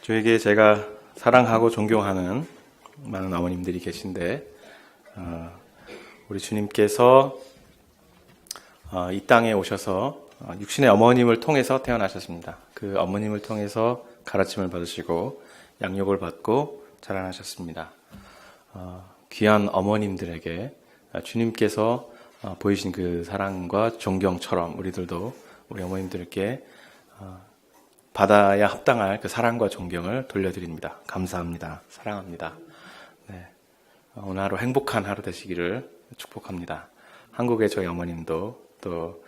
저에게 제가 사랑하고 존경하는 많은 어머님들이 계신데 우리 주님께서 이 땅에 오셔서 육신의 어머님을 통해서 태어나셨습니다. 그 어머님을 통해서 가르침을 받으시고 양육을 받고 자라나셨습니다. 귀한 어머님들에게 주님께서 보이신 그 사랑과 존경처럼 우리들도 우리 어머님들께 받아야 합당할 그 사랑과 존경을 돌려드립니다. 감사합니다. 사랑합니다. 네. 오늘 하루 행복한 하루 되시기를 축복합니다. 한국의 저희 어머님도 또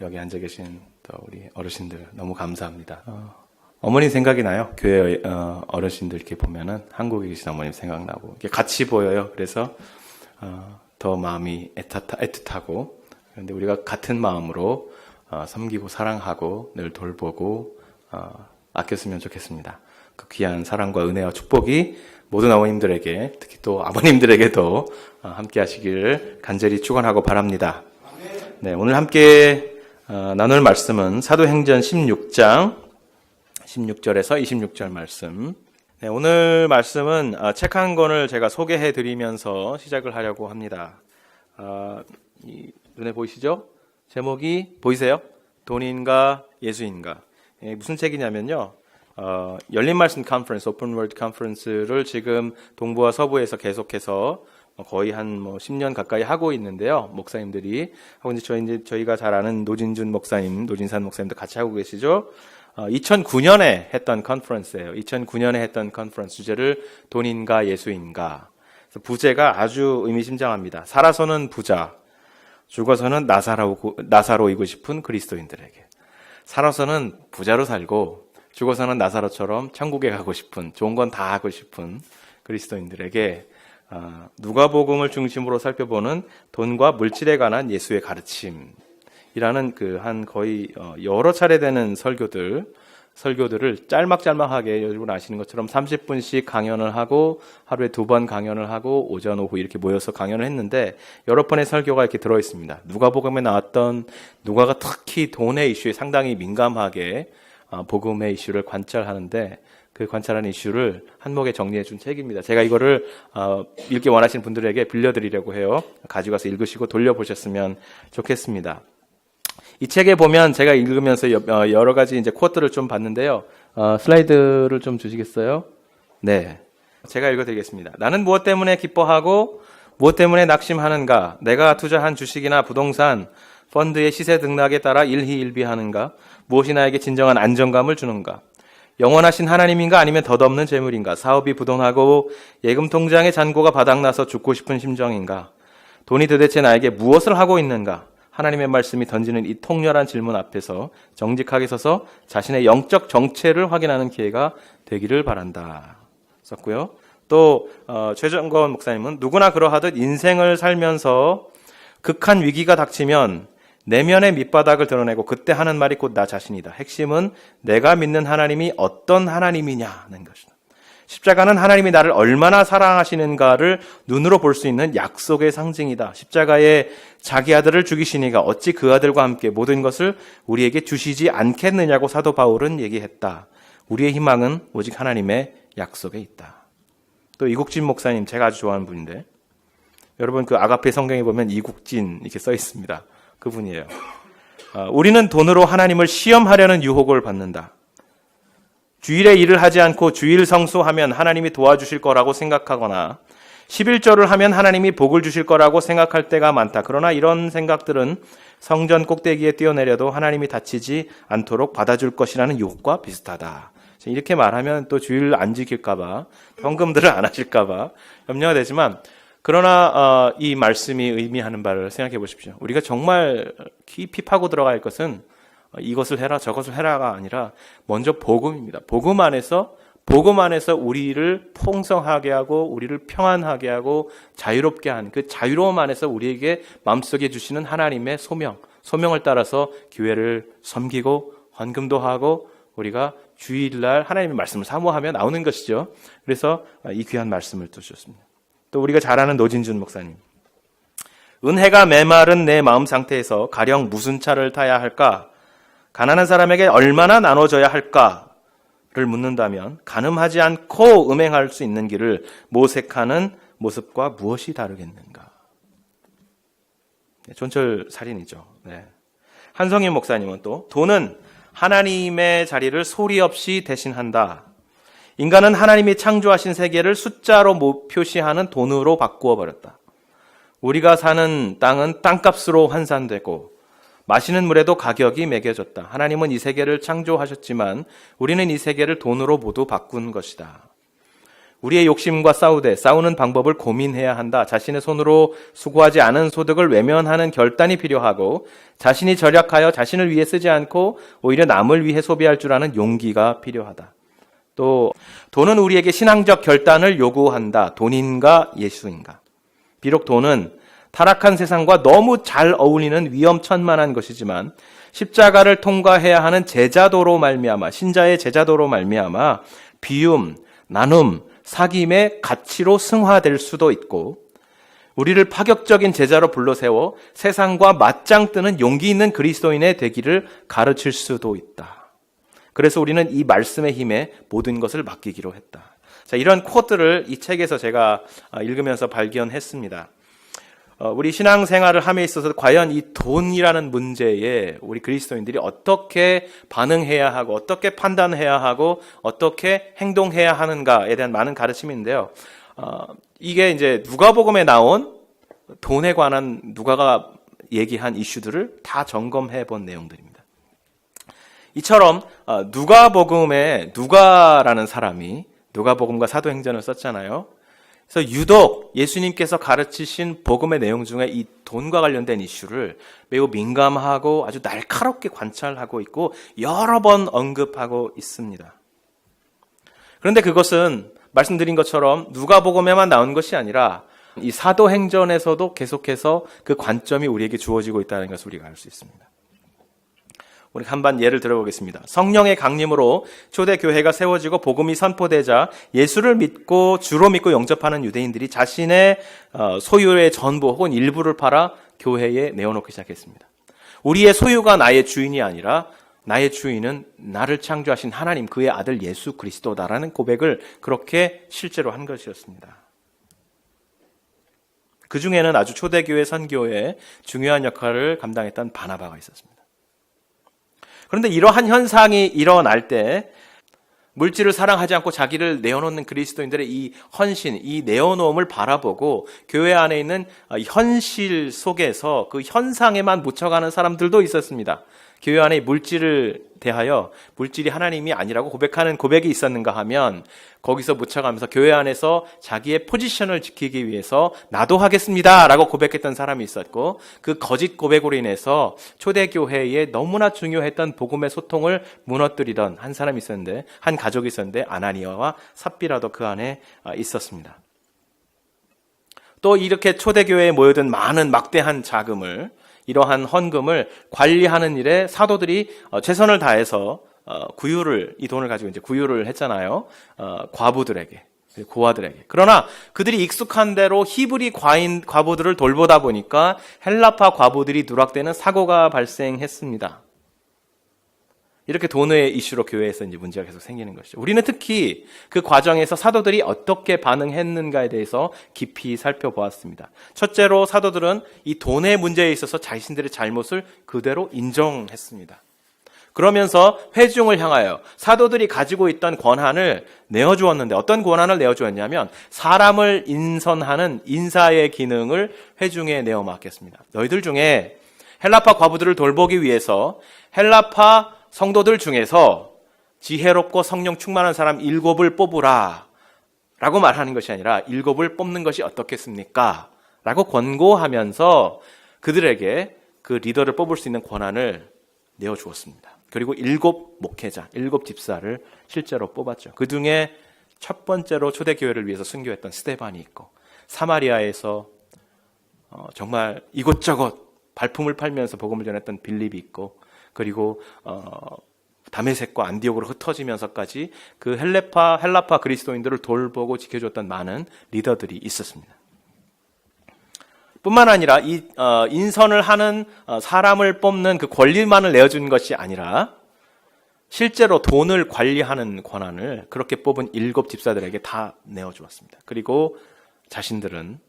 여기 앉아 계신 또 우리 어르신들 너무 감사합니다. 어머님 생각이 나요. 교회 어르신들 이렇게 보면은 한국에 계신 어머님 생각나고 이렇게 같이 보여요. 그래서 더 마음이 애틋하고 그런데 우리가 같은 마음으로 섬기고 사랑하고 늘 돌보고 아꼈으면 좋겠습니다. 그 귀한 사랑과 은혜와 축복이 모든 어머님들에게 특히 또 아버님들에게도 함께 하시기를 간절히 축원하고 바랍니다. 네, 오늘 함께 나눌 말씀은 사도행전 16장 16절에서 26절 말씀. 네, 오늘 말씀은 책 한 권을 제가 소개해 드리면서 시작을 하려고 합니다. 눈에 보이시죠? 제목이 보이세요? 돈인가 예수인가? 무슨 책이냐면요. 열린 말씀 컨퍼런스, 오픈 월드 컨퍼런스를 지금 동부와 서부에서 계속해서 거의 한 10년 가까이 하고 있는데요. 목사님들이 하고 이제 저희가 잘 아는 노진준 목사님, 노진산 목사님도 같이 하고 계시죠. 2009년에 했던 컨퍼런스예요. 2009년에 했던 컨퍼런스 주제를 돈인가 예수인가. 그래서 부제가 아주 의미심장합니다. 살아서는 부자, 죽어서는 나사로이고 싶은 그리스도인들에게. 살아서는 부자로 살고 죽어서는 나사로처럼 천국에 가고 싶은 좋은 건 다 하고 싶은 그리스도인들에게 누가복음을 중심으로 살펴보는 돈과 물질에 관한 예수의 가르침이라는 그 한 거의 여러 차례 되는 설교들을 짤막하게 여러분 아시는 것처럼 30분씩 강연을 하고 하루에 2번 강연을 하고 오전 오후 이렇게 모여서 강연을 했는데 여러 번의 설교가 이렇게 들어 있습니다. 누가복음에 나왔던 누가가 특히 돈의 이슈에 상당히 민감하게 복음의 이슈를 관찰하는데 그 관찰하는 이슈를 한목에 정리해 준 책입니다. 제가 이거를 읽기 원하시는 분들에게 빌려드리려고 해요. 가져가서 읽으시고 돌려보셨으면 좋겠습니다. 이 책에 보면 제가 읽으면서 여러 가지 이제 쿼트를 좀 봤는데요. 슬라이드를 좀 주시겠어요? 네. 제가 읽어드리겠습니다. 나는 무엇 때문에 기뻐하고 무엇 때문에 낙심하는가? 내가 투자한 주식이나 부동산, 펀드의 시세 등락에 따라 일희일비하는가? 무엇이 나에게 진정한 안정감을 주는가? 영원하신 하나님인가 아니면 덧없는 재물인가? 사업이 부도나고 예금 통장의 잔고가 바닥나서 죽고 싶은 심정인가? 돈이 도대체 나에게 무엇을 하고 있는가? 하나님의 말씀이 던지는 이 통렬한 질문 앞에서 정직하게 서서 자신의 영적 정체를 확인하는 기회가 되기를 바란다. 썼고요. 또 최정건 목사님은 누구나 그러하듯 인생을 살면서 극한 위기가 닥치면 내면의 밑바닥을 드러내고 그때 하는 말이 곧 나 자신이다. 핵심은 내가 믿는 하나님이 어떤 하나님이냐는 것이다. 십자가는 하나님이 나를 얼마나 사랑하시는가를 눈으로 볼 수 있는 약속의 상징이다. 십자가에 자기 아들을 죽이시니가 어찌 그 아들과 함께 모든 것을 우리에게 주시지 않겠느냐고 사도 바울은 얘기했다. 우리의 희망은 오직 하나님의 약속에 있다. 또 이국진 목사님, 제가 아주 좋아하는 분인데 여러분 그 아가페 성경에 보면 이국진 이렇게 써 있습니다. 그분이에요. 우리는 돈으로 하나님을 시험하려는 유혹을 받는다. 주일에 일을 하지 않고 주일 성수하면 하나님이 도와주실 거라고 생각하거나 11조를 하면 하나님이 복을 주실 거라고 생각할 때가 많다. 그러나 이런 생각들은 성전 꼭대기에 뛰어내려도 하나님이 다치지 않도록 받아줄 것이라는 유혹과 비슷하다. 이렇게 말하면 또 주일 안 지킬까 봐, 헌금들을 안 하실까 봐 염려가 되지만 그러나 이 말씀이 의미하는 바를 생각해 보십시오. 우리가 정말 깊이 파고 들어갈 것은 이것을 해라 저것을 해라가 아니라 먼저 복음입니다. 복음 안에서 우리를 풍성하게 하고 우리를 평안하게 하고 자유롭게 한 그 자유로움 안에서 우리에게 마음속에 주시는 하나님의 소명을 따라서 교회를 섬기고 헌금도 하고 우리가 주일날 하나님의 말씀을 사모하며 나오는 것이죠. 그래서 이 귀한 말씀을 또 주셨습니다. 또 우리가 잘 아는 노진준 목사님. 은혜가 메마른 내 마음 상태에서 가령 무슨 차를 타야 할까? 가난한 사람에게 얼마나 나눠줘야 할까? 묻는다면 가늠하지 않고 음행할 수 있는 길을 모색하는 모습과 무엇이 다르겠는가? 촌철살인이죠. 네. 한성인 목사님은 또 돈은 하나님의 자리를 소리 없이 대신한다. 인간은 하나님이 창조하신 세계를 숫자로 표시하는 돈으로 바꾸어 버렸다. 우리가 사는 땅은 땅값으로 환산되고 마시는 물에도 가격이 매겨졌다. 하나님은 이 세계를 창조하셨지만 우리는 이 세계를 돈으로 모두 바꾼 것이다. 우리의 욕심과 싸우는 방법을 고민해야 한다. 자신의 손으로 수고하지 않은 소득을 외면하는 결단이 필요하고 자신이 절약하여 자신을 위해 쓰지 않고 오히려 남을 위해 소비할 줄 아는 용기가 필요하다. 또 돈은 우리에게 신앙적 결단을 요구한다. 돈인가 예수인가? 비록 돈은 타락한 세상과 너무 잘 어울리는 위험천만한 것이지만 십자가를 통과해야 하는 제자도로 말미암아 신자의 제자도로 말미암아 비움, 나눔, 사귐의 가치로 승화될 수도 있고 우리를 파격적인 제자로 불러세워 세상과 맞짱 뜨는 용기 있는 그리스도인의 되기를 가르칠 수도 있다. 그래서 우리는 이 말씀의 힘에 모든 것을 맡기기로 했다. 자, 이런 코드를 이 책에서 제가 읽으면서 발견했습니다. 우리 신앙생활을 함에 있어서 과연 이 돈이라는 문제에 우리 그리스도인들이 어떻게 반응해야 하고 어떻게 판단해야 하고 어떻게 행동해야 하는가에 대한 많은 가르침인데요. 이게 이제 누가복음에 나온 돈에 관한 누가가 얘기한 이슈들을 다 점검해 본 내용들입니다. 이처럼 누가복음에 누가라는 사람이 누가복음과 사도행전을 썼잖아요. 그래서 유독 예수님께서 가르치신 복음의 내용 중에 이 돈과 관련된 이슈를 매우 민감하고 아주 날카롭게 관찰하고 있고 여러 번 언급하고 있습니다. 그런데 그것은 말씀드린 것처럼 누가복음에만 나온 것이 아니라 이 사도행전에서도 계속해서 그 관점이 우리에게 주어지고 있다는 것을 우리가 알 수 있습니다. 우리 한번 예를 들어보겠습니다. 성령의 강림으로 초대교회가 세워지고 복음이 선포되자 예수를 주로 믿고 영접하는 유대인들이 자신의 소유의 전부 혹은 일부를 팔아 교회에 내어놓기 시작했습니다. 우리의 소유가 나의 주인이 아니라 나의 주인은 나를 창조하신 하나님, 그의 아들 예수 그리스도다라는 고백을 그렇게 실제로 한 것이었습니다. 그 중에는 아주 초대교회 선교에 중요한 역할을 감당했던 바나바가 있었습니다. 그런데 이러한 현상이 일어날 때 물질을 사랑하지 않고 자기를 내어놓는 그리스도인들의 이 헌신, 이 내어놓음을 바라보고 교회 안에 있는 현실 속에서 그 현상에만 묻혀가는 사람들도 있었습니다. 교회 안에 물질을 대하여 물질이 하나님이 아니라고 고백하는 고백이 있었는가 하면 거기서 묻혀가면서 교회 안에서 자기의 포지션을 지키기 위해서 나도 하겠습니다 라고 고백했던 사람이 있었고 그 거짓 고백으로 인해서 초대교회에 너무나 중요했던 복음의 소통을 무너뜨리던 한 사람이 있었는데 한 가족이 있었는데 아나니아와 삽비라도 그 안에 있었습니다. 또 이렇게 초대교회에 모여든 많은 막대한 자금을 이러한 헌금을 관리하는 일에 사도들이 최선을 다해서 이 돈을 가지고 이제 구유를 했잖아요. 과부들에게, 고아들에게. 그러나 그들이 익숙한 대로 히브리 과부들을 돌보다 보니까 헬라파 과부들이 누락되는 사고가 발생했습니다. 이렇게 돈의 이슈로 교회에서 이제 문제가 계속 생기는 것이죠. 우리는 특히 그 과정에서 사도들이 어떻게 반응했는가에 대해서 깊이 살펴보았습니다. 첫째로 사도들은 이 돈의 문제에 있어서 자신들의 잘못을 그대로 인정했습니다. 그러면서 회중을 향하여 사도들이 가지고 있던 권한을 내어주었는데 어떤 권한을 내어주었냐면 사람을 인선하는 인사의 기능을 회중에 내어 맡겼습니다. 너희들 중에 헬라파 과부들을 돌보기 위해서 헬라파 성도들 중에서 지혜롭고 성령 충만한 사람 7을 뽑으라 라고 말하는 것이 아니라 7을 뽑는 것이 어떻겠습니까? 라고 권고하면서 그들에게 그 리더를 뽑을 수 있는 권한을 내어주었습니다. 그리고 7 목회자, 7 집사를 실제로 뽑았죠. 그 중에 첫 번째로 초대교회를 위해서 순교했던 스데반이 있고 사마리아에서 정말 이곳저곳 발품을 팔면서 복음을 전했던 빌립이 있고 그리고 다메섹과 안디옥으로 흩어지면서까지 그 헬라파 그리스도인들을 돌보고 지켜줬던 많은 리더들이 있었습니다. 뿐만 아니라 이 인선을 하는 사람을 뽑는 그 권리만을 내어준 것이 아니라 실제로 돈을 관리하는 권한을 그렇게 뽑은 7 집사들에게 다 내어주었습니다. 그리고 자신들은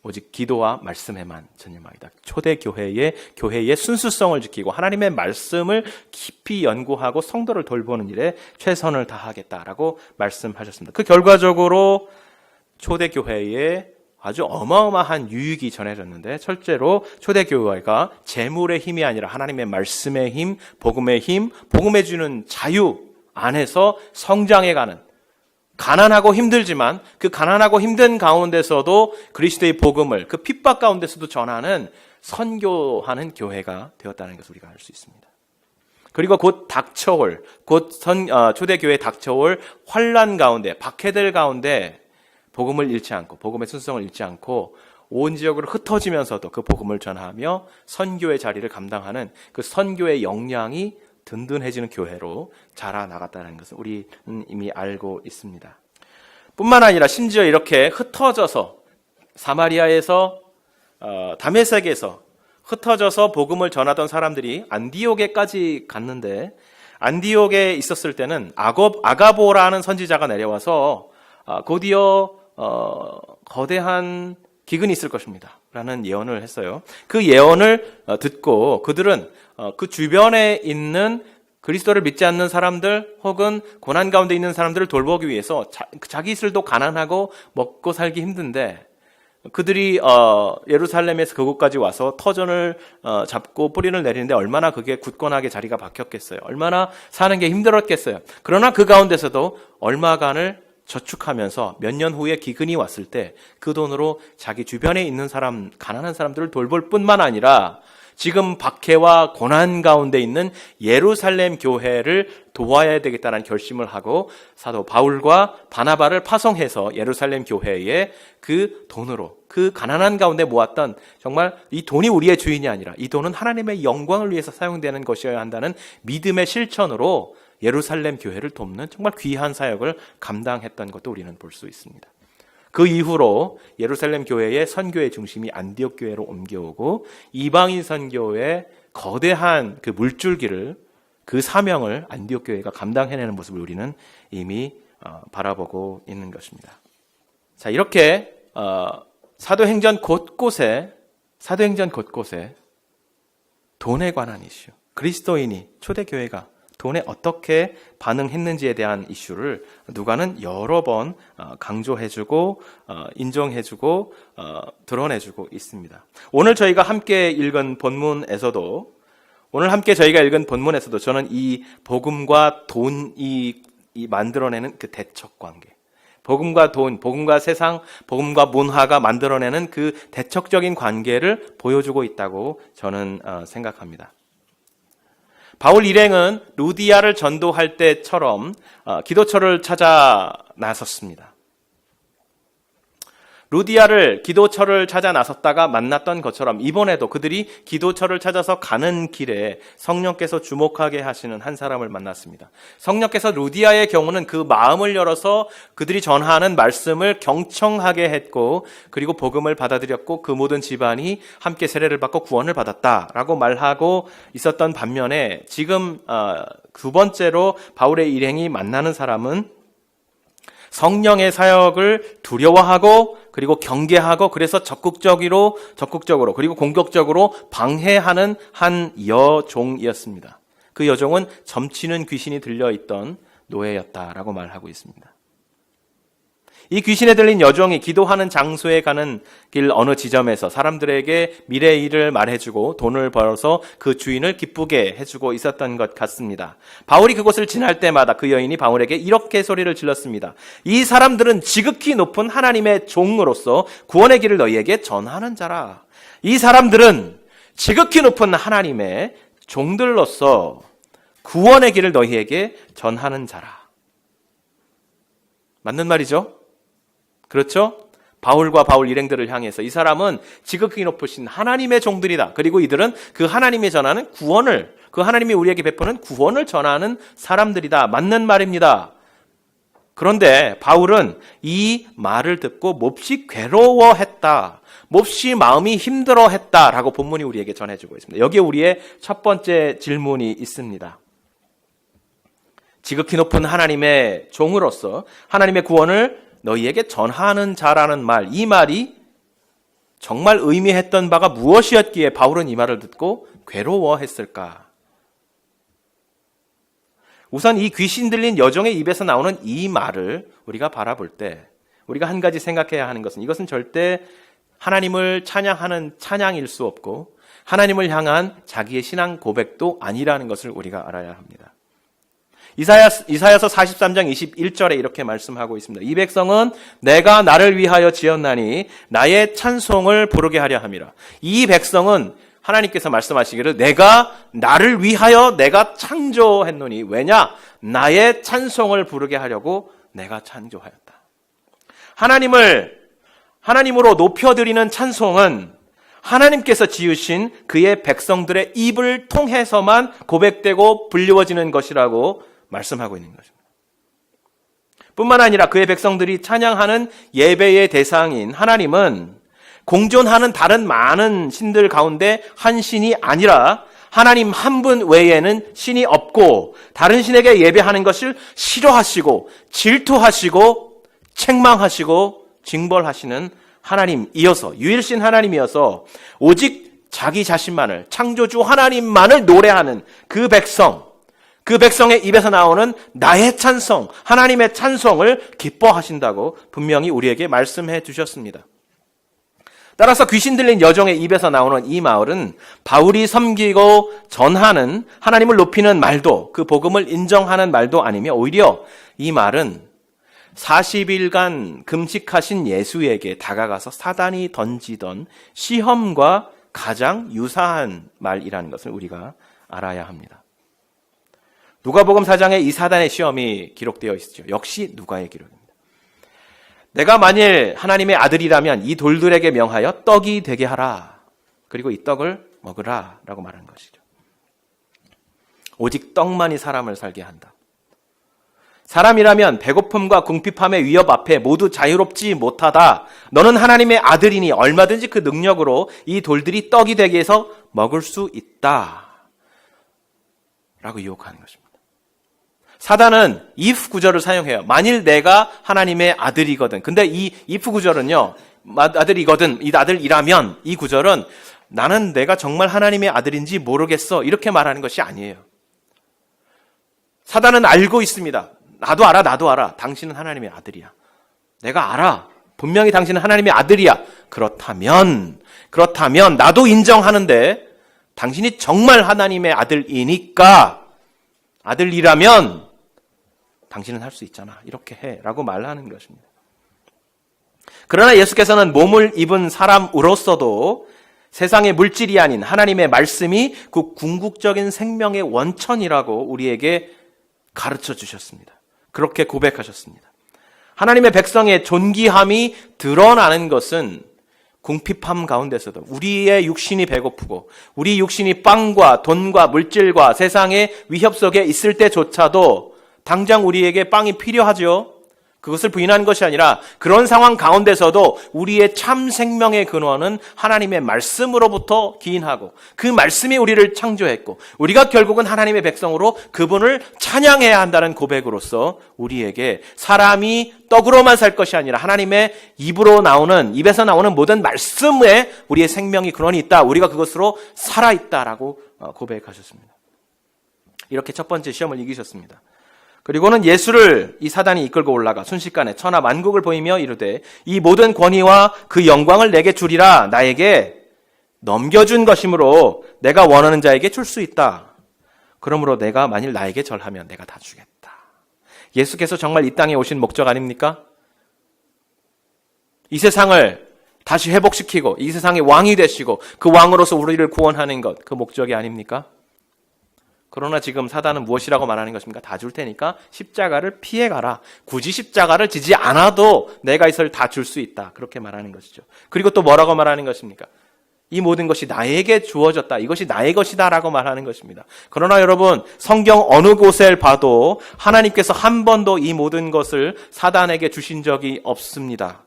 오직 기도와 말씀에만 전념하겠다. 교회의 순수성을 지키고 하나님의 말씀을 깊이 연구하고 성도를 돌보는 일에 최선을 다하겠다라고 말씀하셨습니다. 그 결과적으로 초대교회에 아주 어마어마한 유익이 전해졌는데, 첫째로 초대교회가 재물의 힘이 아니라 하나님의 말씀의 힘, 복음의 힘, 복음에 주는 자유 안에서 성장해가는, 가난하고 힘들지만 그 가난하고 힘든 가운데서도 그리스도의 복음을 그 핍박 가운데서도 전하는, 선교하는 교회가 되었다는 것을 우리가 알 수 있습니다. 그리고 곧 닥쳐올, 초대교회 닥쳐올 환난 가운데, 박해들 가운데 복음을 잃지 않고, 복음의 순수성을 잃지 않고 온 지역으로 흩어지면서도 그 복음을 전하며 선교의 자리를 감당하는 그 선교의 역량이 든든해지는 교회로 자라나갔다는 것을 우리는 이미 알고 있습니다. 뿐만 아니라 심지어 이렇게 흩어져서 사마리아에서 다메섹에서 흩어져서 복음을 전하던 사람들이 안디옥에까지 갔는데, 안디옥에 있었을 때는 아가보라는 선지자가 내려와서 곧이어 거대한 기근이 있을 것입니다 라는 예언을 했어요. 그 예언을 듣고 그들은 그 주변에 있는 그리스도를 믿지 않는 사람들 혹은 고난 가운데 있는 사람들을 돌보기 위해서 자기 스스로도 가난하고 먹고 살기 힘든데, 그들이 예루살렘에서 그곳까지 와서 터전을 잡고 뿌리를 내리는데 얼마나 그게 굳건하게 자리가 박혔겠어요. 얼마나 사는 게 힘들었겠어요. 그러나 그 가운데서도 얼마간을 저축하면서 몇 년 후에 기근이 왔을 때 그 돈으로 자기 주변에 있는 사람, 가난한 사람들을 돌볼 뿐만 아니라 지금 박해와 고난 가운데 있는 예루살렘 교회를 도와야 되겠다는 결심을 하고 사도 바울과 바나바를 파송해서 예루살렘 교회에 그 돈으로, 그 가난한 가운데 모았던, 정말 이 돈이 우리의 주인이 아니라 이 돈은 하나님의 영광을 위해서 사용되는 것이어야 한다는 믿음의 실천으로 예루살렘 교회를 돕는 정말 귀한 사역을 감당했던 것도 우리는 볼 수 있습니다. 그 이후로 예루살렘 교회의 선교의 중심이 안디옥 교회로 옮겨오고 이방인 선교의 거대한 그 물줄기를, 그 사명을 안디옥 교회가 감당해내는 모습을 우리는 이미 바라보고 있는 것입니다. 자, 이렇게 사도행전 곳곳에 돈에 관한 이슈, 그리스도인이, 초대교회가 돈에 어떻게 반응했는지에 대한 이슈를 누가는 여러 번 강조해주고 인정해주고 드러내주고 있습니다. 오늘 저희가 함께 읽은 본문에서도 저는 이 복음과 돈이 만들어내는 그 대척 관계, 복음과 돈, 복음과 세상, 복음과 문화가 만들어내는 그 대척적인 관계를 보여주고 있다고 저는 생각합니다. 바울 일행은 루디아를 전도할 때처럼 기도처를 찾아 나섰습니다. 루디아를 기도처를 찾아 나섰다가 만났던 것처럼 이번에도 그들이 기도처를 찾아서 가는 길에 성령께서 주목하게 하시는 한 사람을 만났습니다. 성령께서 루디아의 경우는 그 마음을 열어서 그들이 전하는 말씀을 경청하게 했고, 그리고 복음을 받아들였고 그 모든 집안이 함께 세례를 받고 구원을 받았다라고 말하고 있었던 반면에, 지금 두 번째로 바울의 일행이 만나는 사람은 성령의 사역을 두려워하고 그리고 경계하고, 그래서 적극적으로 그리고 공격적으로 방해하는 한 여종이었습니다. 그 여종은 점치는 귀신이 들려있던 노예였다라고 말하고 있습니다. 이 귀신에 들린 여종이 기도하는 장소에 가는 길 어느 지점에서 사람들에게 미래의 일을 말해주고 돈을 벌어서 그 주인을 기쁘게 해주고 있었던 것 같습니다. 바울이 그곳을 지날 때마다 그 여인이 바울에게 이렇게 소리를 질렀습니다. 이 사람들은 지극히 높은 하나님의 종으로서 구원의 길을 너희에게 전하는 자라. 이 사람들은 지극히 높은 하나님의 종들로서 구원의 길을 너희에게 전하는 자라. 맞는 말이죠? 그렇죠? 바울과 바울 일행들을 향해서 이 사람은 지극히 높으신 하나님의 종들이다. 그리고 이들은 그 하나님이 전하는 구원을, 그 하나님이 우리에게 베푸는 구원을 전하는 사람들이다. 맞는 말입니다. 그런데 바울은 이 말을 듣고 몹시 괴로워했다, 몹시 마음이 힘들어했다라고 본문이 우리에게 전해주고 있습니다. 여기에 우리의 첫 번째 질문이 있습니다. 지극히 높은 하나님의 종으로서 하나님의 구원을 너희에게 전하는 자라는 말, 이 말이 정말 의미했던 바가 무엇이었기에 바울은 이 말을 듣고 괴로워했을까? 우선 이 귀신 들린 여종의 입에서 나오는 이 말을 우리가 바라볼 때 우리가 한 가지 생각해야 하는 것은 이것은 절대 하나님을 찬양하는 찬양일 수 없고 하나님을 향한 자기의 신앙 고백도 아니라는 것을 우리가 알아야 합니다. 이사야서 43장 21절에 이렇게 말씀하고 있습니다. 이 백성은 내가 나를 위하여 지었나니 나의 찬송을 부르게 하려 함이라. 이 백성은 하나님께서 말씀하시기를 내가 나를 위하여 내가 창조했노니 왜냐? 나의 찬송을 부르게 하려고 내가 창조하였다. 하나님으로 높여드리는 찬송은 하나님께서 지으신 그의 백성들의 입을 통해서만 고백되고 불리워지는 것이라고 말씀하고 있는 것입니다. 뿐만 아니라 그의 백성들이 찬양하는 예배의 대상인 하나님은 공존하는 다른 많은 신들 가운데 한 신이 아니라 하나님 한 분 외에는 신이 없고 다른 신에게 예배하는 것을 싫어하시고 질투하시고 책망하시고 징벌하시는 하나님이어서 유일신 하나님이어서 오직 자기 자신만을 창조주 하나님만을 노래하는 그 백성의 입에서 나오는 나의 찬송, 하나님의 찬송을 기뻐하신다고 분명히 우리에게 말씀해 주셨습니다. 따라서 귀신 들린 여종의 입에서 나오는 이 말은 바울이 섬기고 전하는 하나님을 높이는 말도 그 복음을 인정하는 말도 아니며 오히려 이 말은 40일간 금식하신 예수에게 다가가서 사단이 던지던 시험과 가장 유사한 말이라는 것을 우리가 알아야 합니다. 누가복음 4장에 이 사단의 시험이 기록되어 있죠. 역시 누가의 기록입니다. 내가 만일 하나님의 아들이라면 이 돌들에게 명하여 떡이 되게 하라. 그리고 이 떡을 먹으라 라고 말하는 것이죠. 오직 떡만이 사람을 살게 한다. 사람이라면 배고픔과 궁핍함의 위협 앞에 모두 자유롭지 못하다. 너는 하나님의 아들이니 얼마든지 그 능력으로 이 돌들이 떡이 되게 해서 먹을 수 있다. 라고 유혹하는 것입니다. 사단은 if 구절을 사용해요. 만일 내가 하나님의 아들이거든. 근데 이 if 구절은요. 아들이거든. 이 아들이라면 이 구절은 나는 내가 정말 하나님의 아들인지 모르겠어. 이렇게 말하는 것이 아니에요. 사단은 알고 있습니다. 나도 알아. 당신은 하나님의 아들이야. 내가 알아. 분명히 당신은 하나님의 아들이야. 그렇다면 나도 인정하는데 당신이 정말 하나님의 아들이라면 당신은 할 수 있잖아. 이렇게 해. 라고 말하는 것입니다. 그러나 예수께서는 몸을 입은 사람으로서도 세상의 물질이 아닌 하나님의 말씀이 그 궁극적인 생명의 원천이라고 우리에게 가르쳐 주셨습니다. 그렇게 고백하셨습니다. 하나님의 백성의 존귀함이 드러나는 것은 궁핍함 가운데서도 우리의 육신이 배고프고 우리 육신이 빵과 돈과 물질과 세상의 위협 속에 있을 때조차도 당장 우리에게 빵이 필요하죠. 그것을 부인하는 것이 아니라 그런 상황 가운데서도 우리의 참 생명의 근원은 하나님의 말씀으로부터 기인하고 그 말씀이 우리를 창조했고 우리가 결국은 하나님의 백성으로 그분을 찬양해야 한다는 고백으로서 우리에게 사람이 떡으로만 살 것이 아니라 하나님의 입에서 나오는 모든 말씀에 우리의 생명이 근원이 있다. 우리가 그것으로 살아있다라고 고백하셨습니다. 이렇게 첫 번째 시험을 이기셨습니다. 그리고는 예수를 이 사단이 이끌고 올라가 순식간에 천하 만국을 보이며 이르되 이 모든 권위와 그 영광을 내게 주리라. 나에게 넘겨준 것이므로 내가 원하는 자에게 줄 수 있다. 그러므로 내가 만일 나에게 절하면 내가 다 주겠다. 예수께서 정말 이 땅에 오신 목적 아닙니까? 이 세상을 다시 회복시키고 이 세상의 왕이 되시고 그 왕으로서 우리를 구원하는 것, 그 목적이 아닙니까? 그러나 지금 사단은 무엇이라고 말하는 것입니까? 다 줄 테니까 십자가를 피해가라. 굳이 십자가를 지지 않아도 내가 이것을 다 줄 수 있다. 그렇게 말하는 것이죠. 그리고 또 뭐라고 말하는 것입니까? 이 모든 것이 나에게 주어졌다. 이것이 나의 것이다 라고 말하는 것입니다. 그러나 여러분, 성경 어느 곳을 봐도 하나님께서 한 번도 이 모든 것을 사단에게 주신 적이 없습니다.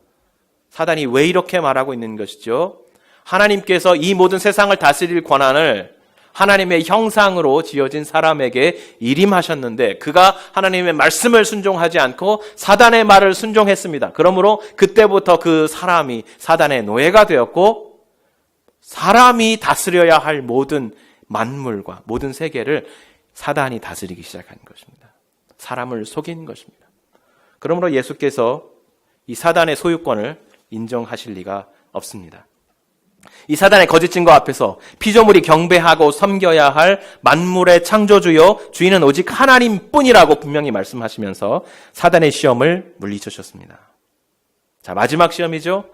사단이 왜 이렇게 말하고 있는 것이죠? 하나님께서 이 모든 세상을 다스릴 권한을 하나님의 형상으로 지어진 사람에게 일임하셨는데 그가 하나님의 말씀을 순종하지 않고 사단의 말을 순종했습니다. 그러므로 그때부터 그 사람이 사단의 노예가 되었고 사람이 다스려야 할 모든 만물과 모든 세계를 사단이 다스리기 시작한 것입니다. 사람을 속인 것입니다. 그러므로 예수께서 이 사단의 소유권을 인정하실 리가 없습니다. 이 사단의 거짓 증거 앞에서 피조물이 경배하고 섬겨야 할 만물의 창조주요 주인은 오직 하나님뿐이라고 분명히 말씀하시면서 사단의 시험을 물리치셨습니다. 자, 마지막 시험이죠.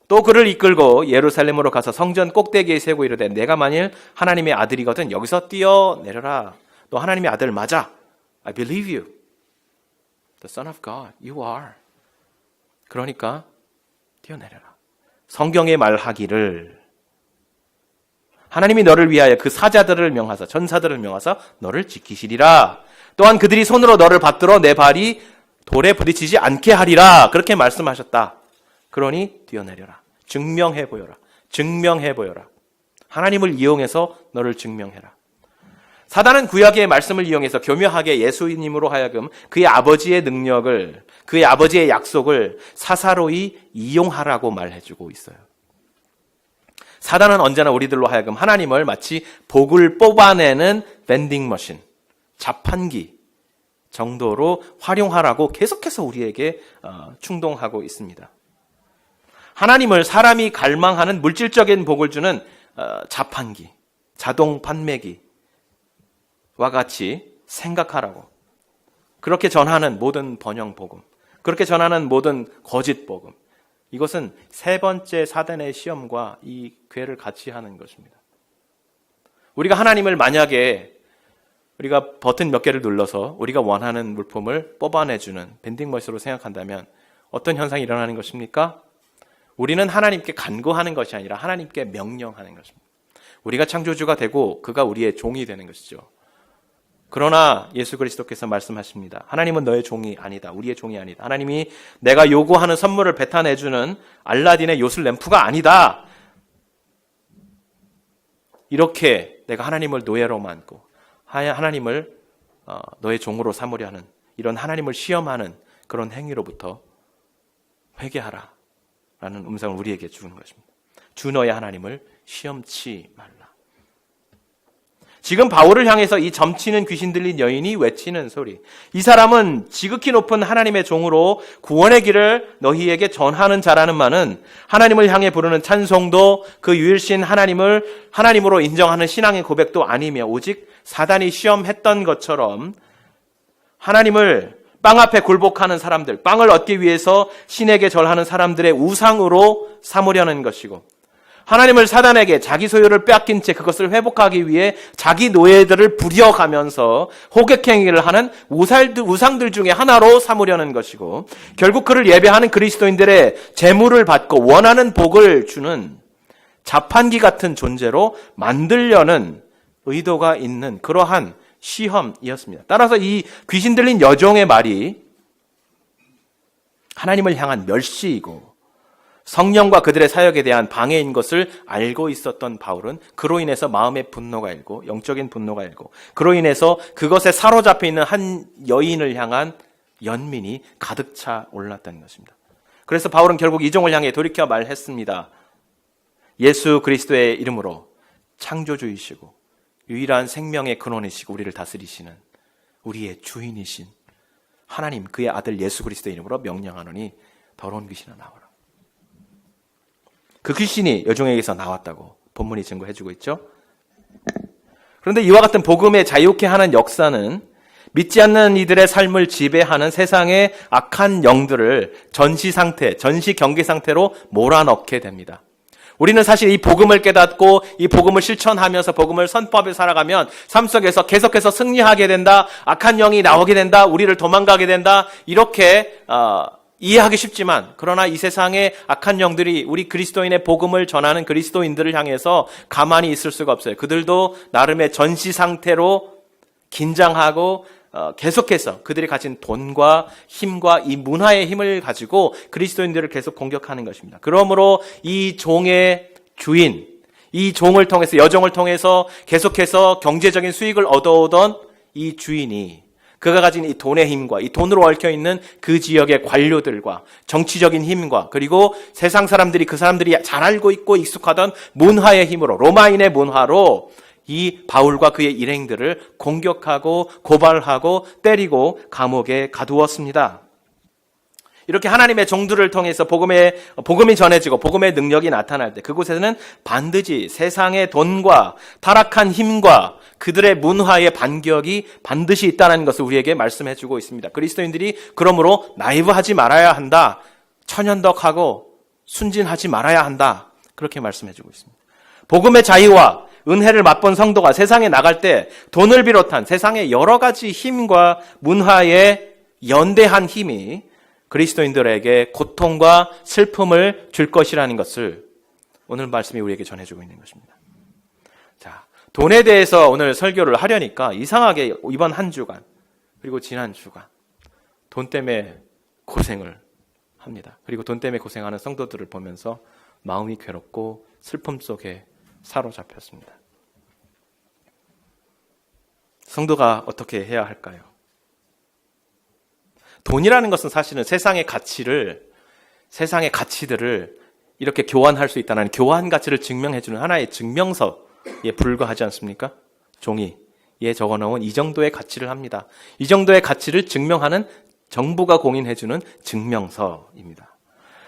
또 그를 이끌고 예루살렘으로 가서 성전 꼭대기에 세우고 이르되 내가 만일 하나님의 아들이거든 여기서 뛰어내려라. 너 하나님의 아들 맞아. I believe you. The Son of God. You are. 그러니까 뛰어내려라. 성경에 말하기를 하나님이 너를 위하여 그 사자들을 명하사 전사들을 명하사 너를 지키시리라. 또한 그들이 손으로 너를 받들어 내 발이 돌에 부딪히지 않게 하리라. 그렇게 말씀하셨다. 그러니 뛰어내려라. 증명해 보여라. 증명해 보여라. 하나님을 이용해서 너를 증명해라. 사단은 구약의 말씀을 이용해서 교묘하게 예수님으로 하여금 그의 아버지의 능력을, 그의 아버지의 약속을 사사로이 이용하라고 말해주고 있어요. 사단은 언제나 우리들로 하여금 하나님을 마치 복을 뽑아내는 밴딩머신, 자판기 정도로 활용하라고 계속해서 우리에게 충동하고 있습니다. 하나님을 사람이 갈망하는 물질적인 복을 주는 자판기, 자동 판매기와 같이 생각하라고. 그렇게 전하는 모든 번영 복음, 그렇게 전하는 모든 거짓 복음, 이것은 세 번째 사단의 시험과 이 궤를 같이 하는 것입니다. 우리가 하나님을 만약에 우리가 버튼 몇 개를 눌러서 우리가 원하는 물품을 뽑아내주는 밴딩머신으로 생각한다면 어떤 현상이 일어나는 것입니까? 우리는 하나님께 간구하는 것이 아니라 하나님께 명령하는 것입니다. 우리가 창조주가 되고 그가 우리의 종이 되는 것이죠. 그러나 예수 그리스도께서 말씀하십니다. 하나님은 너의 종이 아니다. 우리의 종이 아니다. 하나님이 내가 요구하는 선물을 배타내주는 알라딘의 요술 램프가 아니다. 이렇게 내가 하나님을 노예로 만고 하나님을 너의 종으로 삼으려 하는 이런 하나님을 시험하는 그런 행위로부터 회개하라 라는 음성을 우리에게 주는 것입니다. 주 너의 하나님을 시험치 말라. 지금 바울을 향해서 이 점치는 귀신 들린 여인이 외치는 소리. 이 사람은 지극히 높은 하나님의 종으로 구원의 길을 너희에게 전하는 자라는 말은 하나님을 향해 부르는 찬송도 그 유일신 하나님을 하나님으로 인정하는 신앙의 고백도 아니며 오직 사단이 시험했던 것처럼 하나님을 빵 앞에 굴복하는 사람들, 빵을 얻기 위해서 신에게 절하는 사람들의 우상으로 삼으려는 것이고 하나님을 사단에게 자기 소유를 빼앗긴 채 그것을 회복하기 위해 자기 노예들을 부려가면서 호객행위를 하는 우상들 중에 하나로 삼으려는 것이고 결국 그를 예배하는 그리스도인들의 재물을 받고 원하는 복을 주는 자판기 같은 존재로 만들려는 의도가 있는 그러한 시험이었습니다. 따라서 이 귀신 들린 여종의 말이 하나님을 향한 멸시이고 성령과 그들의 사역에 대한 방해인 것을 알고 있었던 바울은 그로 인해서 마음의 분노가 일고 영적인 분노가 일고 그로 인해서 그것에 사로잡혀 있는 한 여인을 향한 연민이 가득 차 올랐다는 것입니다. 그래서 바울은 결국 이 종을 향해 돌이켜 말했습니다. 예수 그리스도의 이름으로 창조주이시고 유일한 생명의 근원이시고 우리를 다스리시는 우리의 주인이신 하나님 그의 아들 예수 그리스도의 이름으로 명령하노니 더러운 귀신아 나오라. 그 귀신이 여종에게서 나왔다고 본문이 증거해주고 있죠. 그런데 이와 같은 복음에 자유케 하는 역사는 믿지 않는 이들의 삶을 지배하는 세상의 악한 영들을 전시 상태, 전시 경계 상태로 몰아넣게 됩니다. 우리는 사실 이 복음을 깨닫고 이 복음을 실천하면서 복음을 선포하며 살아가면 삶 속에서 계속해서 승리하게 된다. 악한 영이 나오게 된다. 우리를 도망가게 된다. 이렇게 이해하기 쉽지만 그러나 이 세상의 악한 영들이 우리 그리스도인의 복음을 전하는 그리스도인들을 향해서 가만히 있을 수가 없어요. 그들도 나름의 전시 상태로 긴장하고 계속해서 그들이 가진 돈과 힘과 이 문화의 힘을 가지고 그리스도인들을 계속 공격하는 것입니다. 그러므로 이 종의 주인, 이 종을 통해서, 여종을 통해서 계속해서 경제적인 수익을 얻어오던 이 주인이 그가 가진 이 돈의 힘과 이 돈으로 얽혀있는 그 지역의 관료들과 정치적인 힘과 그리고 세상 사람들이 그 사람들이 잘 알고 있고 익숙하던 문화의 힘으로, 로마인의 문화로 이 바울과 그의 일행들을 공격하고 고발하고 때리고 감옥에 가두었습니다. 이렇게 하나님의 종들을 통해서 복음이 전해지고 복음의 능력이 나타날 때 그곳에는 반드시 세상의 돈과 타락한 힘과 그들의 문화의 반격이 반드시 있다는 것을 우리에게 말씀해 주고 있습니다. 그리스도인들이 그러므로 나이브하지 말아야 한다. 천연덕하고 순진하지 말아야 한다. 그렇게 말씀해 주고 있습니다. 복음의 자유와 은혜를 맛본 성도가 세상에 나갈 때 돈을 비롯한 세상의 여러 가지 힘과 문화의 연대한 힘이 그리스도인들에게 고통과 슬픔을 줄 것이라는 것을 오늘 말씀이 우리에게 전해주고 있는 것입니다. 자, 돈에 대해서 오늘 설교를 하려니까 이상하게 이번 한 주간 그리고 지난 주간 돈 때문에 고생을 합니다. 그리고 돈 때문에 고생하는 성도들을 보면서 마음이 괴롭고 슬픔 속에 사로잡혔습니다. 성도가 어떻게 해야 할까요? 돈이라는 것은 사실은 세상의 가치들을 이렇게 교환할 수 있다는 교환 가치를 증명해주는 하나의 증명서에 불과하지 않습니까? 종이에 적어놓은 이 정도의 가치를 합니다. 이 정도의 가치를 증명하는 정부가 공인해주는 증명서입니다.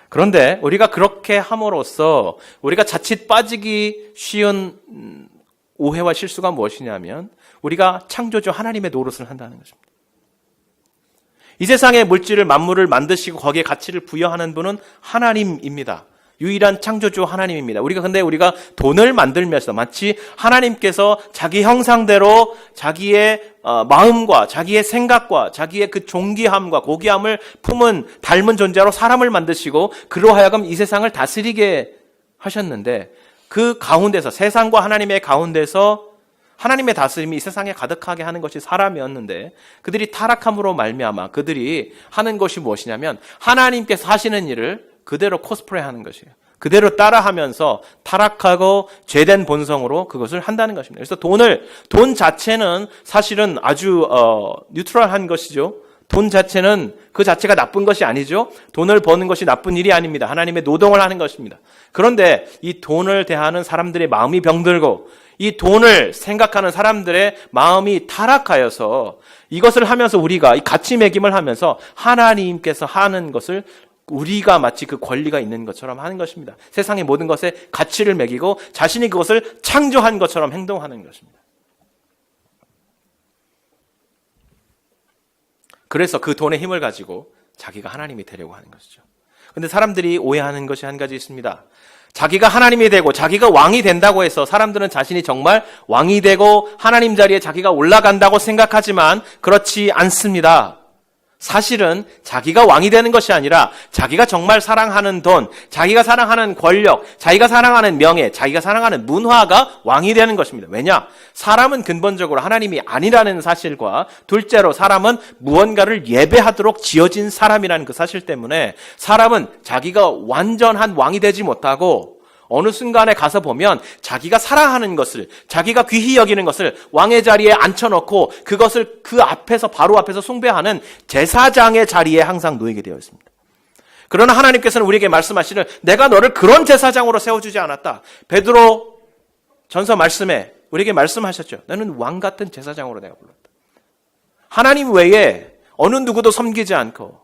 그런데 우리가 그렇게 함으로써 우리가 자칫 빠지기 쉬운 오해와 실수가 무엇이냐면 우리가 창조주 하나님의 노릇을 한다는 것입니다. 이 세상의 물질을 만물을 만드시고 거기에 가치를 부여하는 분은 하나님입니다. 유일한 창조주 하나님입니다. 우리가 돈을 만들면서 마치 하나님께서 자기 형상대로 자기의 마음과 자기의 생각과 자기의 그 존귀함과 고귀함을 품은 닮은 존재로 사람을 만드시고 그로 하여금 이 세상을 다스리게 하셨는데 그 가운데서 세상과 하나님의 가운데서 하나님의 다스림이 이 세상에 가득하게 하는 것이 사람이었는데 그들이 타락함으로 말미암아 그들이 하는 것이 무엇이냐면 하나님께서 하시는 일을 그대로 코스프레하는 것이에요. 그대로 따라하면서 타락하고 죄된 본성으로 그것을 한다는 것입니다. 그래서 돈 자체는 사실은 아주 뉴트럴한 것이죠. 돈 자체는 그 자체가 나쁜 것이 아니죠. 돈을 버는 것이 나쁜 일이 아닙니다. 하나님의 노동을 하는 것입니다. 그런데 이 돈을 대하는 사람들의 마음이 병들고 이 돈을 생각하는 사람들의 마음이 타락하여서 이것을 하면서 우리가 이 가치 매김을 하면서 하나님께서 하는 것을 우리가 마치 그 권리가 있는 것처럼 하는 것입니다. 세상의 모든 것에 가치를 매기고 자신이 그것을 창조한 것처럼 행동하는 것입니다. 그래서 그 돈의 힘을 가지고 자기가 하나님이 되려고 하는 것이죠. 그런데 사람들이 오해하는 것이 한 가지 있습니다. 자기가 하나님이 되고 자기가 왕이 된다고 해서 사람들은 자신이 정말 왕이 되고 하나님 자리에 자기가 올라간다고 생각하지만 그렇지 않습니다. 사실은 자기가 왕이 되는 것이 아니라 자기가 정말 사랑하는 돈, 자기가 사랑하는 권력, 자기가 사랑하는 명예, 자기가 사랑하는 문화가 왕이 되는 것입니다. 왜냐? 사람은 근본적으로 하나님이 아니라는 사실과 둘째로 사람은 무언가를 예배하도록 지어진 사람이라는 그 사실 때문에 사람은 자기가 완전한 왕이 되지 못하고 어느 순간에 가서 보면 자기가 사랑하는 것을, 자기가 귀히 여기는 것을 왕의 자리에 앉혀놓고 그것을 그 앞에서, 바로 앞에서 숭배하는 제사장의 자리에 항상 놓이게 되어 있습니다. 그러나 하나님께서는 우리에게 말씀하시는 내가 너를 그런 제사장으로 세워주지 않았다. 베드로 전서 말씀에 우리에게 말씀하셨죠. 너는 왕 같은 제사장으로 내가 불렀다. 하나님 외에 어느 누구도 섬기지 않고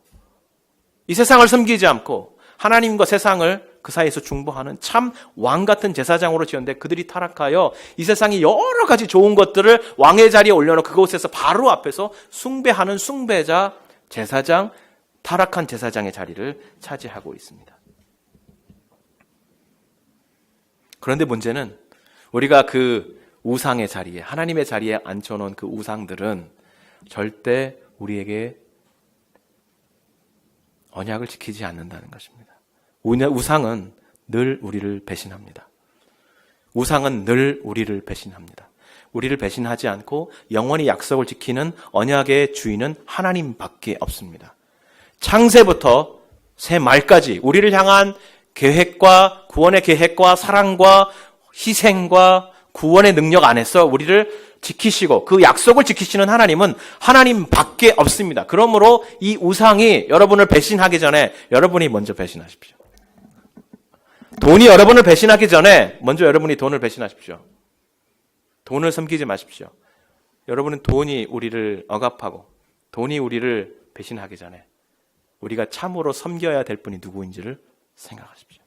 이 세상을 섬기지 않고 하나님과 세상을 그 사이에서 중보하는 참 왕 같은 제사장으로 지었는데 그들이 타락하여 이 세상의 여러 가지 좋은 것들을 왕의 자리에 올려놓고 그곳에서 바로 앞에서 숭배하는 숭배자, 제사장, 타락한 제사장의 자리를 차지하고 있습니다. 그런데 문제는 우리가 그 우상의 자리에, 하나님의 자리에 앉혀놓은 그 우상들은 절대 우리에게 언약을 지키지 않는다는 것입니다. 우상은 늘 우리를 배신합니다. 우상은 늘 우리를 배신합니다. 우리를 배신하지 않고 영원히 약속을 지키는 언약의 주인은 하나님밖에 없습니다. 창세부터 새 말까지 우리를 향한 계획과 구원의 계획과 사랑과 희생과 구원의 능력 안에서 우리를 지키시고 그 약속을 지키시는 하나님은 하나님밖에 없습니다. 그러므로 이 우상이 여러분을 배신하기 전에 여러분이 먼저 배신하십시오. 돈이 여러분을 배신하기 전에 먼저 여러분이 돈을 배신하십시오. 돈을 섬기지 마십시오. 여러분은 돈이 우리를 억압하고 돈이 우리를 배신하기 전에 우리가 참으로 섬겨야 될 분이 누구인지를 생각하십시오.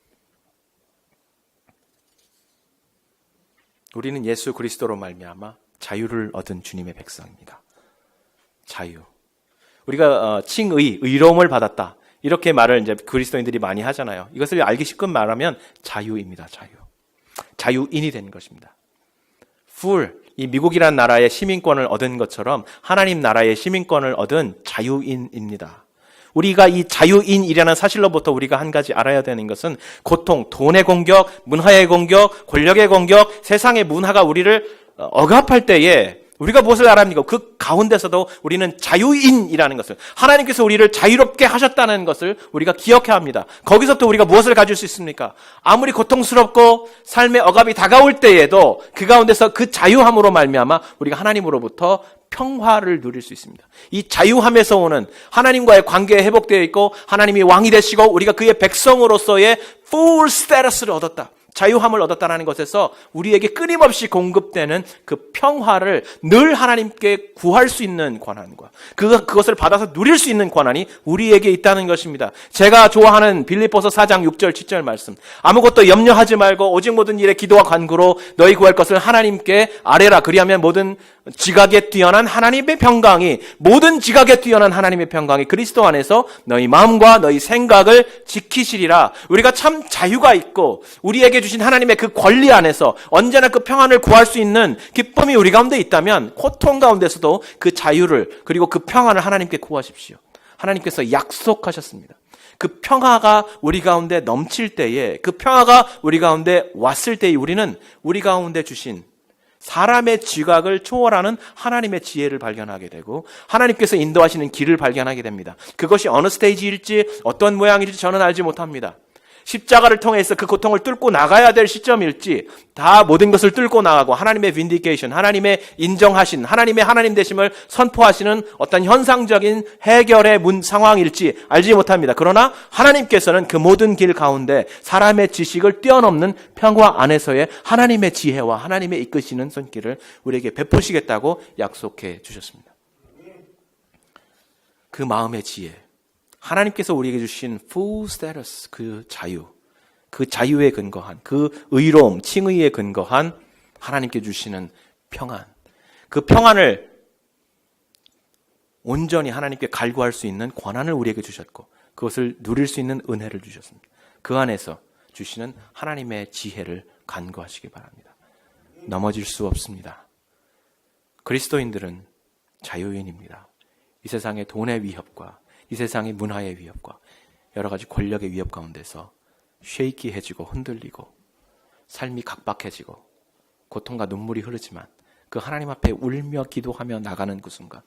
우리는 예수 그리스도로 말미암아 자유를 얻은 주님의 백성입니다. 자유. 우리가 칭의, 의로움을 받았다. 이렇게 말을 이제 그리스도인들이 많이 하잖아요. 이것을 알기 쉽게 말하면 자유입니다. 자유. 자유인이 된 것입니다. full, 이 미국이라는 나라의 시민권을 얻은 것처럼 하나님 나라의 시민권을 얻은 자유인입니다. 우리가 이 자유인이라는 사실로부터 우리가 한 가지 알아야 되는 것은 고통, 돈의 공격, 문화의 공격, 권력의 공격, 세상의 문화가 우리를 억압할 때에 우리가 무엇을 알아합니까? 그 가운데서도 우리는 자유인이라는 것을, 하나님께서 우리를 자유롭게 하셨다는 것을 우리가 기억해야 합니다. 거기서 또 우리가 무엇을 가질 수 있습니까? 아무리 고통스럽고 삶의 억압이 다가올 때에도 그 가운데서 그 자유함으로 말미암아 우리가 하나님으로부터 평화를 누릴 수 있습니다. 이 자유함에서 오는 하나님과의 관계에 회복되어 있고 하나님이 왕이 되시고 우리가 그의 백성으로서의 full status를 얻었다. 자유함을 얻었다는 것에서 우리에게 끊임없이 공급되는 그 평화를 늘 하나님께 구할 수 있는 권한과 그것을 받아서 누릴 수 있는 권한이 우리에게 있다는 것입니다. 제가 좋아하는 빌립보서 4장 6절 7절 말씀, 아무것도 염려하지 말고 오직 모든 일에 기도와 간구로 너희 구할 것을 하나님께 아뢰라. 그리하면 모든 지각에 뛰어난 하나님의 평강이, 모든 지각에 뛰어난 하나님의 평강이 그리스도 안에서 너희 마음과 너희 생각을 지키시리라. 우리가 참 자유가 있고 우리에게 주신 하나님의 그 권리 안에서 언제나 그 평안을 구할 수 있는 기쁨이 우리 가운데 있다면 고통 가운데서도 그 자유를 그리고 그 평안을 하나님께 구하십시오. 하나님께서 약속하셨습니다. 그 평화가 우리 가운데 넘칠 때에, 그 평화가 우리 가운데 왔을 때에 우리는 우리 가운데 주신 사람의 지각을 초월하는 하나님의 지혜를 발견하게 되고 하나님께서 인도하시는 길을 발견하게 됩니다. 그것이 어느 스테이지일지 어떤 모양일지 저는 알지 못합니다. 십자가를 통해서 그 고통을 뚫고 나가야 될 시점일지, 다 모든 것을 뚫고 나가고 하나님의 빈디케이션, 하나님의 인정하신, 하나님의 하나님 되심을 선포하시는 어떤 현상적인 해결의 상황일지 알지 못합니다. 그러나 하나님께서는 그 모든 길 가운데 사람의 지식을 뛰어넘는 평화 안에서의 하나님의 지혜와 하나님의 이끄시는 손길을 우리에게 베푸시겠다고 약속해 주셨습니다. 그 마음의 지혜, 하나님께서 우리에게 주신 full status, 그 자유, 그 자유에 근거한, 그 의로움, 칭의에 근거한 하나님께 주시는 평안, 그 평안을 온전히 하나님께 갈구할 수 있는 권한을 우리에게 주셨고 그것을 누릴 수 있는 은혜를 주셨습니다. 그 안에서 주시는 하나님의 지혜를 간구하시기 바랍니다. 넘어질 수 없습니다. 그리스도인들은 자유인입니다. 이 세상의 돈의 위협과 이 세상의 문화의 위협과 여러 가지 권력의 위협 가운데서 쉐이키해지고 흔들리고 삶이 각박해지고 고통과 눈물이 흐르지만 그 하나님 앞에 울며 기도하며 나가는 그 순간,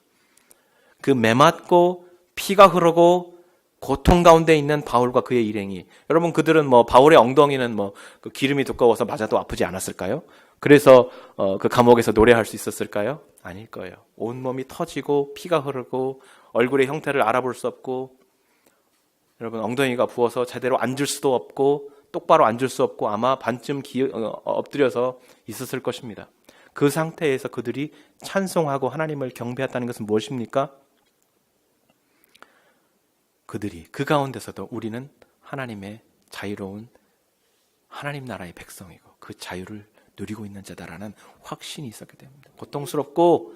그 매맞고 피가 흐르고 고통 가운데 있는 바울과 그의 일행이, 여러분 그들은 바울의 엉덩이는 그 기름이 두꺼워서 맞아도 아프지 않았을까요? 그래서 그 감옥에서 노래할 수 있었을까요? 아닐 거예요. 온몸이 터지고 피가 흐르고 얼굴의 형태를 알아볼 수 없고, 여러분 엉덩이가 부어서 제대로 앉을 수도 없고 똑바로 앉을 수 없고 아마 반쯤 엎드려서 있었을 것입니다. 그 상태에서 그들이 찬송하고 하나님을 경배했다는 것은 무엇입니까? 그들이 그 가운데서도 우리는 하나님의 자유로운 하나님 나라의 백성이고 그 자유를 누리고 있는 자다라는 확신이 있었기 때문입니다. 고통스럽고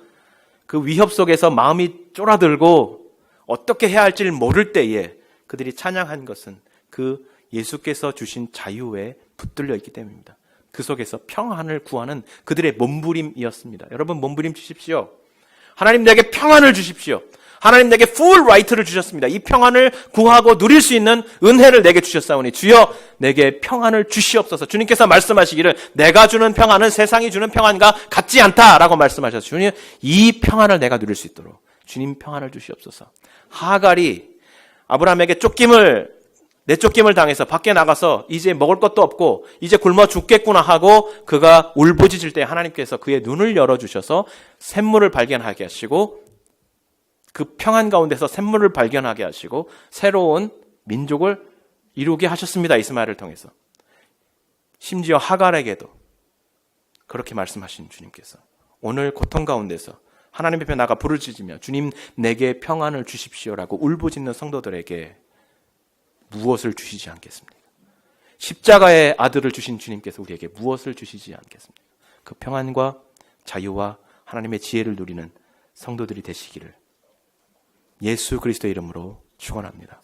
그 위협 속에서 마음이 쫄아들고 어떻게 해야 할지를 모를 때에 그들이 찬양한 것은 그 예수께서 주신 자유에 붙들려 있기 때문입니다. 그 속에서 평안을 구하는 그들의 몸부림이었습니다. 여러분 몸부림 주십시오. 하나님 내게 평안을 주십시오. 하나님 내게 full right를 주셨습니다. 이 평안을 구하고 누릴 수 있는 은혜를 내게 주셨사오니 주여 내게 평안을 주시옵소서. 주님께서 말씀하시기를 내가 주는 평안은 세상이 주는 평안과 같지 않다라고 말씀하셨어요. 주님 이 평안을 내가 누릴 수 있도록 주님 평안을 주시옵소서. 하갈이 아브라함에게 쫓김을 내쫓김을 당해서 밖에 나가서 이제 먹을 것도 없고 이제 굶어 죽겠구나 하고 그가 울부짖을 때 하나님께서 그의 눈을 열어주셔서 샘물을 발견하게 하시고 그 평안 가운데서 샘물을 발견하게 하시고 새로운 민족을 이루게 하셨습니다. 이스마엘을 통해서. 심지어 하갈에게도 그렇게 말씀하신 주님께서 오늘 고통 가운데서 하나님 앞에 나가 부르짖으며 주님 내게 평안을 주십시오라고 울부짖는 성도들에게 무엇을 주시지 않겠습니까? 십자가의 아들을 주신 주님께서 우리에게 무엇을 주시지 않겠습니까? 그 평안과 자유와 하나님의 지혜를 누리는 성도들이 되시기를 예수 그리스도의 이름으로 축원합니다.